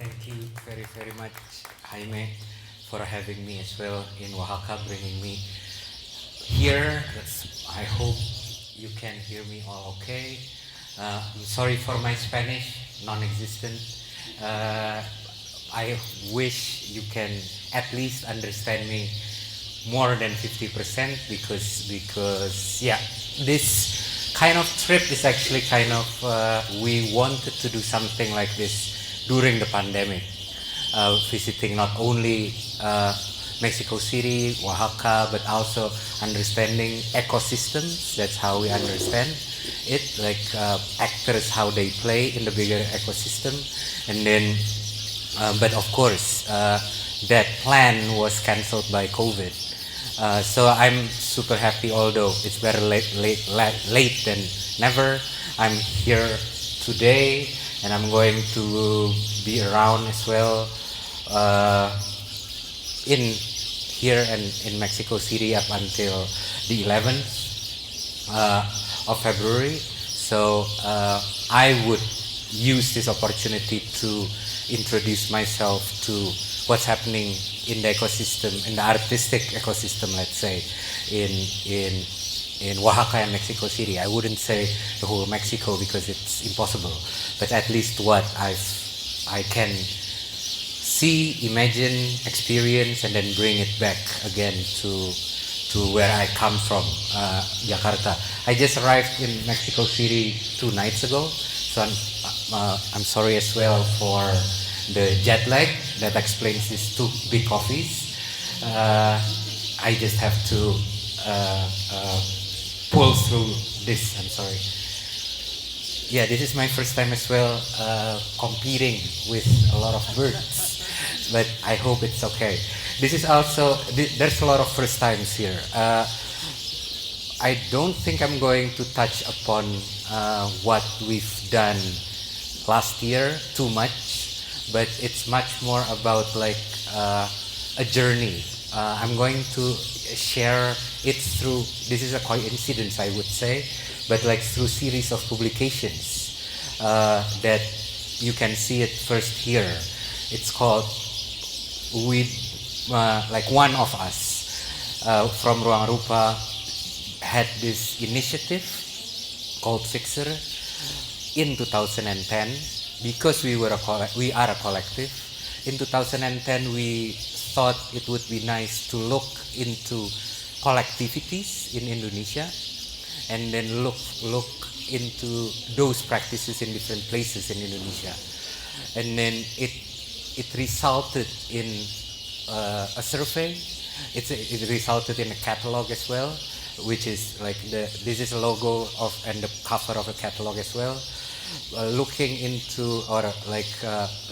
Thank you very, very much, Jaime, for having me as well in Oaxaca, bringing me here. I hope you can hear me all okay. I'm sorry for my Spanish, non-existent. Uh, I wish you can at least understand me more than 50% because yeah, this kind of trip is actually kind of we wanted to do something like this during the pandemic, visiting not only Mexico City, Oaxaca, but also understanding ecosystems. That's how we understand it, like actors, how they play in the bigger ecosystem. And then, but of course, that plan was cancelled by COVID. So I'm super happy, although it's better late than never. I'm here today, and I'm going to be around as well in here and in Mexico City up until the 11th of February. So I would use this opportunity to introduce myself to what's happening in the ecosystem, in the artistic ecosystem, let's say, in Oaxaca and Mexico City. I wouldn't say the whole Mexico because it's impossible, but at least what I can see, imagine, experience, and then bring it back again to where I come from, Jakarta. I just arrived in Mexico City 2 nights ago, so I'm sorry as well for the jet lag. That explains these 2 big coffees. I just have to pull through this. I'm sorry. Yeah, this is my first time as well competing with a lot of birds, but I hope it's okay. This is also, there's a lot of first times here. I don't think I'm going to touch upon what we've done last year too much, but it's much more about like a journey. I'm going to share it through, this is a coincidence I would say, but like through series of publications that you can see it first here. It's called like one of us from Ruang Rupa had this initiative called Fixer in 2010 because we are a collective. In 2010 we thought it would be nice to look into collectivities in Indonesia and then look into those practices in different places in Indonesia, and then it resulted in a survey. It resulted in a catalog as well, which is like this is a logo of and the cover of a catalog as well, looking into or like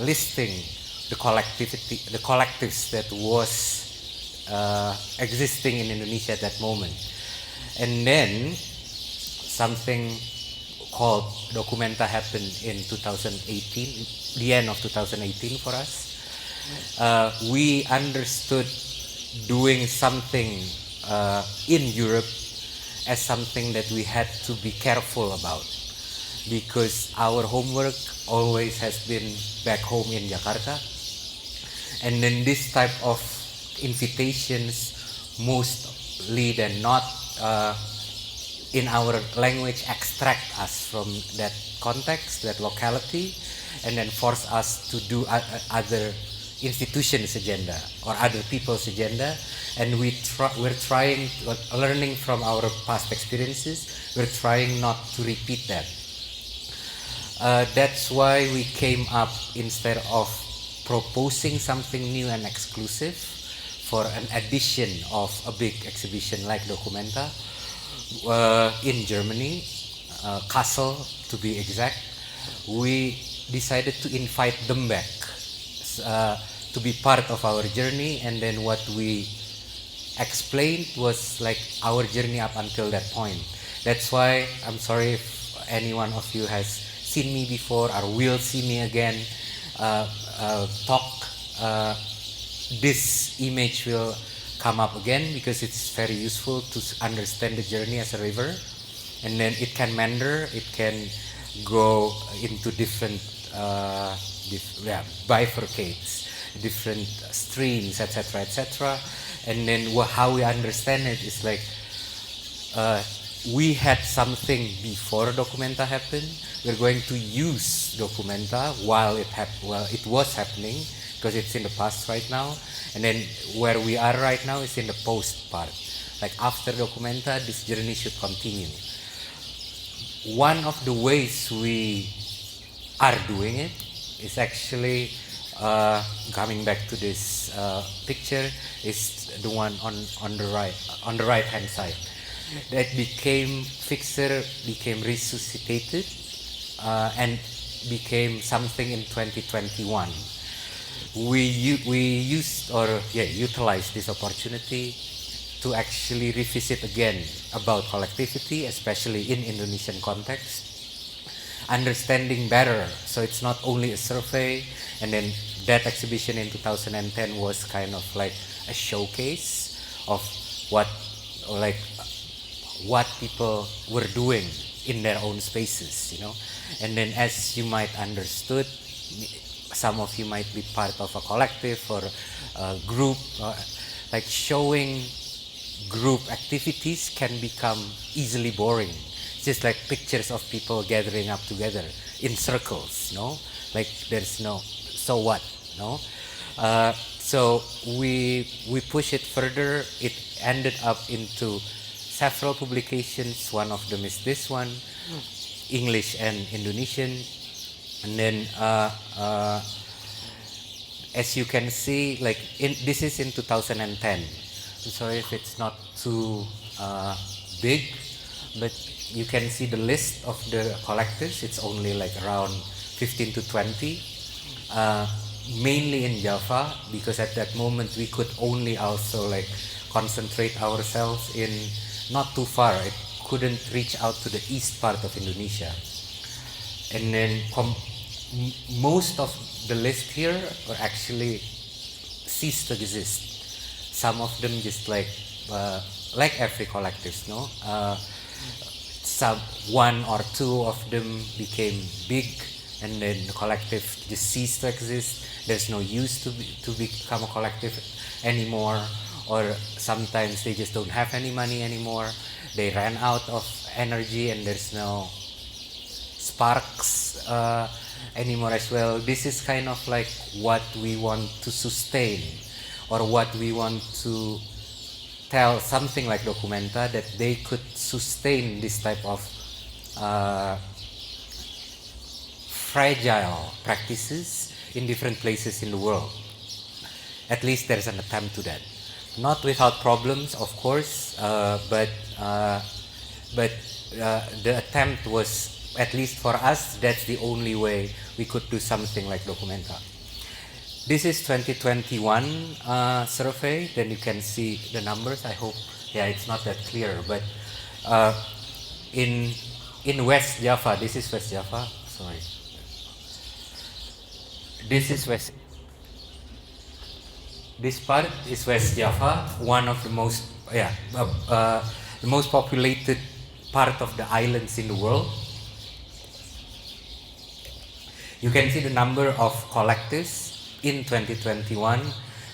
listing the collectives that was existing in Indonesia at that moment. And then something called Documenta happened in 2018, the end of 2018 for us. We understood doing something in Europe as something that we had to be careful about, because our homework always has been back home in Jakarta, and then this type of invitations mostly than not in our language extract us from that context, that locality, and then force us to do other institutions' agenda or other people's agenda. And we're trying, learning from our past experiences, we're trying not to repeat that. That's why we came up, instead of proposing something new and exclusive for an edition of a big exhibition like Documenta in Germany, Kassel to be exact, we decided to invite them back to be part of our journey. And then what we explained was like our journey up until that point. That's why I'm sorry if any one of you has seen me before or will see me again talk. This image will come up again because it's very useful to understand the journey as a river, and then it can meander, it can go into different bifurcates different streams, etc., etc. And then how we understand it is like we had something before Documenta happened. We're going to use Documenta while it was happening, because it's in the past right now. And then where we are right now is in the post part. Like after Documenta, this journey should continue. One of the ways we are doing it is actually coming back to this picture, is the one on the right hand side. That Fixer became resuscitated and became something in 2021. We utilized this opportunity to actually revisit again about collectivity, especially in Indonesian context, understanding better. So it's not only a survey, and then that exhibition in 2010 was kind of like a showcase of what people were doing in their own spaces, you know. And then, as you might understood, some of you might be part of a collective or a group, like showing group activities can become easily boring. It's just like pictures of people gathering up together in circles, no? Like there's no, so what, no? So we push it further. It ended up into several publications. One of them is this one, English and Indonesian. And then as you can see, like this is in 2010. I'm sorry if it's not too big, but you can see the list of the collectives. It's only like around 15 to 20, mainly in Java, because at that moment we could only also like concentrate ourselves in not too far. It couldn't reach out to the east part of Indonesia. And then most of the list here are actually ceased to exist. Some of them just like every collectives, no? Some one or two of them became big, and then the collective just ceased to exist. There's no use to become a collective anymore, or sometimes they just don't have any money anymore. They ran out of energy, and there's no sparks anymore as well. This is kind of like what we want to sustain, or what we want to tell something like Documenta, that they could sustain this type of fragile practices in different places in the world. At least there's an attempt to that. Not without problems, of course, but the attempt was, at least for us, that's the only way we could do something like Documenta. This is 2021 survey. Then you can see the numbers. I hope, yeah, it's not that clear, but in West Java, this is West Java. Sorry, this is West. This part is West Java, one of the most, the most populated part of the islands in the world. You can see the number of collectives in 2021,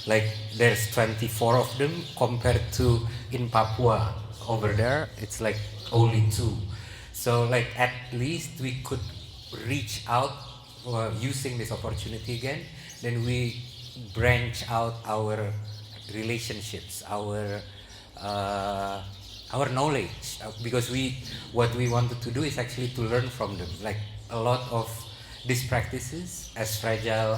like there's 24 of them, compared to in Papua over there, it's like only 2. So like at least we could reach out using this opportunity again. Then we branch out our relationships, our knowledge, because what we wanted to do is actually to learn from them. Like a lot of these practices, as fragile,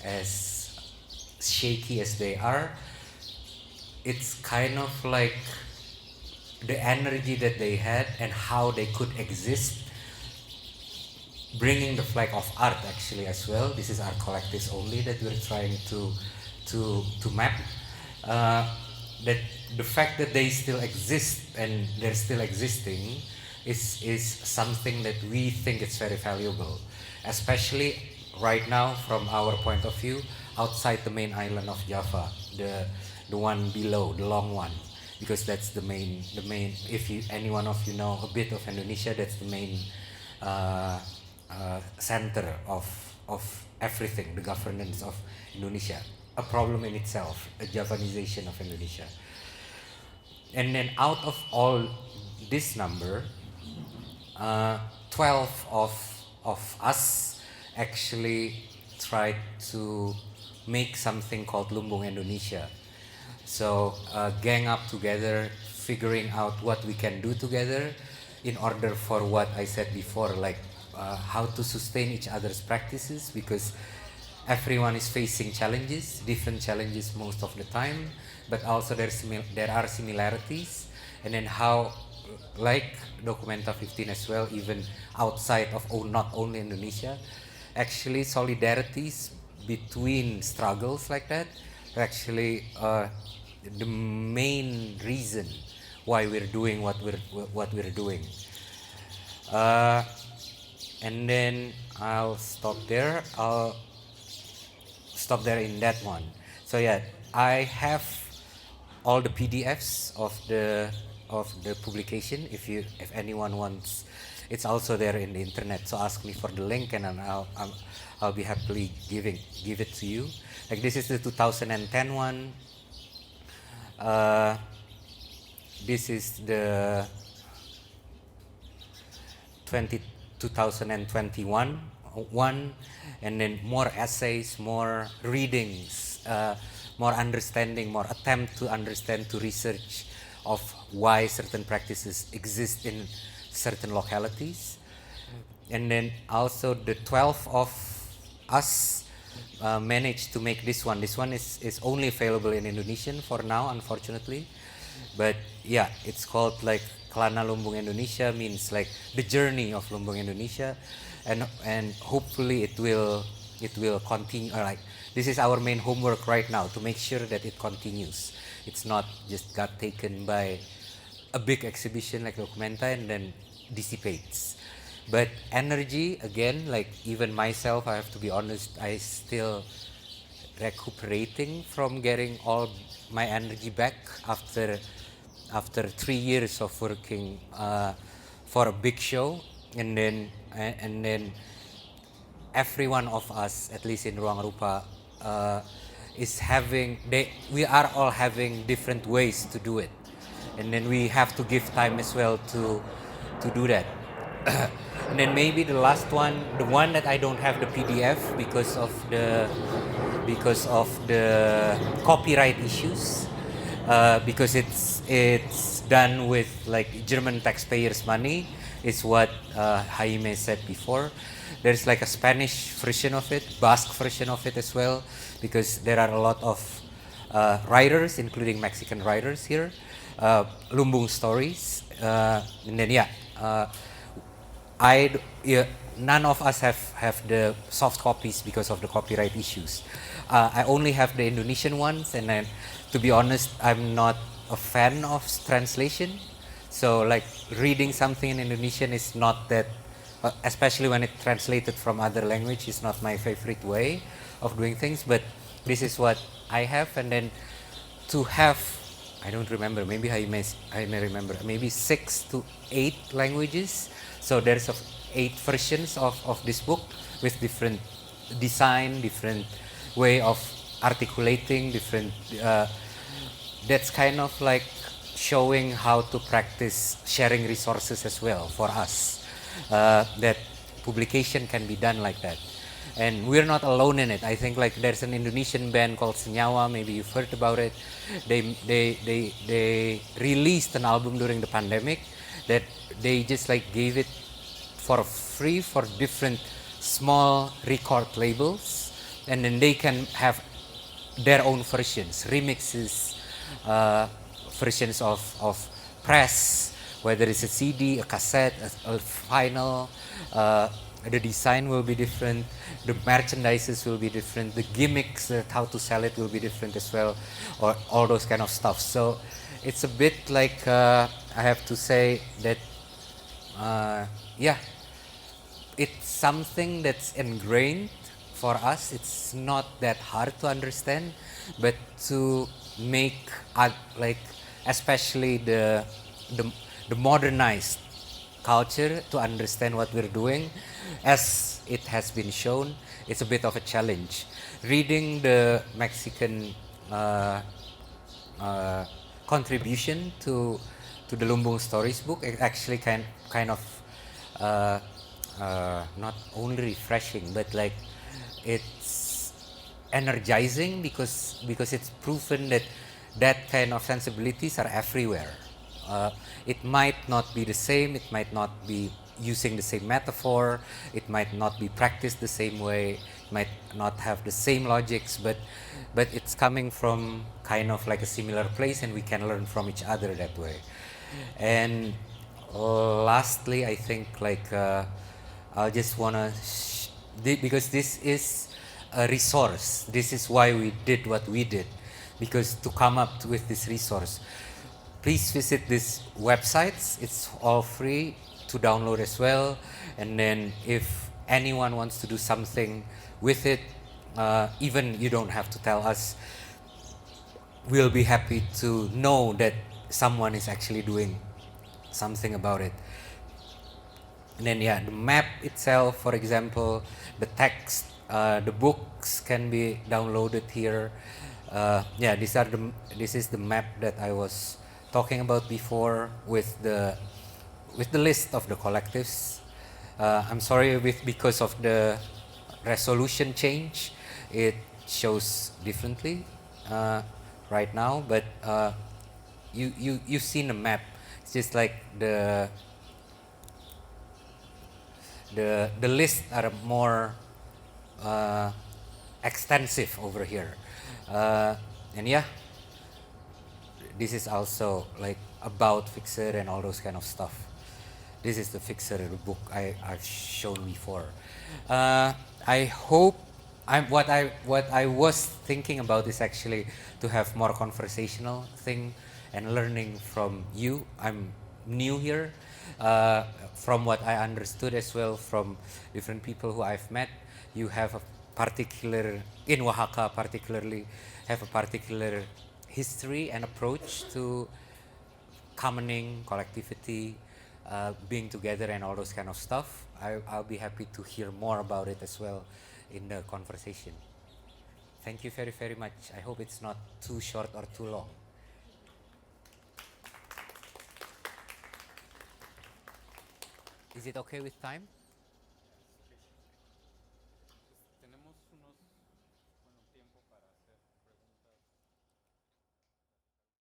as shaky as they are, it's kind of like the energy that they had and how they could exist, bringing the flag of art actually as well. This is art collectives only that we're trying to map. That the fact that they still exist and they're still existing is something that we think is very valuable, especially right now from our point of view, outside the main island of Java, the one below, the long one, because that's the main. If any one of you know a bit of Indonesia, that's the main center of everything, the governance of Indonesia, a problem in itself, a Javanization of Indonesia. And then out of all this number, 12 of us actually tried to make something called Lumbung Indonesia. So gang up together, figuring out what we can do together in order for what I said before, like how to sustain each other's practices, because everyone is facing challenges, different challenges most of the time, but also there are similarities. And then how, like Documenta 15 as well, even outside of not only Indonesia, actually solidarities between struggles like that are actually the main reason why we're doing what we're doing. And then I'll stop there. I'll stop there in that one. So yeah, I have all the PDFs of the publication. If anyone wants, it's also there in the internet. So ask me for the link, and then I'll be happily give it to you. Like this is the 2010 one. This is the 2021 one, and then more essays, more readings, more understanding, more attempt to understand, to research of why certain practices exist in certain localities. And then also the 12 of us managed to make this one. This one is only available in Indonesian for now, unfortunately. But yeah, it's called like Klana Lumbung Indonesia, means like the journey of Lumbung Indonesia, and hopefully it will continue. Like this is our main homework right now, to make sure that it continues. It's not just got taken by a big exhibition like Documenta and then dissipates. But energy, again, like even myself, I have to be honest, I still recuperating from getting all my energy back after 3 years of working for a big show. And then every one of us, at least in Ruang Rupa, we are all having different ways to do it, and then we have to give time as well to do that. And then maybe the last one, the one that I don't have the PDF because of the copyright issues, because it's done with like German taxpayers' money, is what Jaime said before. There's like a Spanish version of it, Basque version of it as well, because there are a lot of writers, including Mexican writers here, Lumbung stories, and then none of us have the soft copies because of the copyright issues. I only have the Indonesian ones, and then, to be honest, I'm not a fan of translation. So like reading something in Indonesian is not that, especially when it's translated from other language, is not my favorite way of doing things. But this is what I have, and then to have, I don't remember, maybe I may remember, maybe 6 to 8 languages. So there's 8 versions of this book with different design, different way of articulating, different. That's kind of like showing how to practice sharing resources as well for us. That publication can be done like that. And we're not alone in it. I think like there's an Indonesian band called Senyawa, maybe you've heard about it. They released an album during the pandemic that they just like gave it for free for different small record labels, and then they can have their own versions, remixes, versions of press, whether it's a CD, a cassette, a vinyl. The design will be different, the merchandises will be different, the gimmicks, how to sell it will be different as well, or all those kind of stuff. So it's a bit like, I have to say that, it's something that's ingrained for us. It's not that hard to understand, but to make, like, especially the modernized culture to understand what we're doing. As it has been shown, it's a bit of a challenge. Reading the Mexican uh, uh, contribution to the Lumbung Stories book, it actually kind of uh, not only refreshing, but like it's energizing because it's proven that that kind of sensibilities are everywhere. It might not be the same, it might not be using the same metaphor, it might not be practiced the same way, it might not have the same logics, but it's coming from kind of like a similar place, and we can learn from each other that way. And lastly, I think like I just wanna because this is a resource. This is why we did what we did, because to come up with this resource, please visit these websites. It's all free to download as well. And then if anyone wants to do something with it, even you don't have to tell us, we'll be happy to know that someone is actually doing something about it. And then yeah, the map itself, for example, the text, the books can be downloaded here. Yeah, this is the map that I was talking about before with the list of the collectives. I'm sorry because of the resolution change, it shows differently right now. But you've seen the map. It's just like the lists are more uh, extensive over here. And yeah, this is also like about Fixer and all those kind of stuff. This is the Fixer, the book I've shown before. I hope what I was thinking about is actually to have more conversational thing and learning from you. I'm new here. From what I understood as well from different people who I've met, you have a particular, in Oaxaca particularly, have a particular history and approach to commoning, collectivity, being together, and all those kind of stuff. I'll be happy to hear more about it as well in the conversation. Thank you very, very much. I hope it's not too short or too long. Is it okay with time?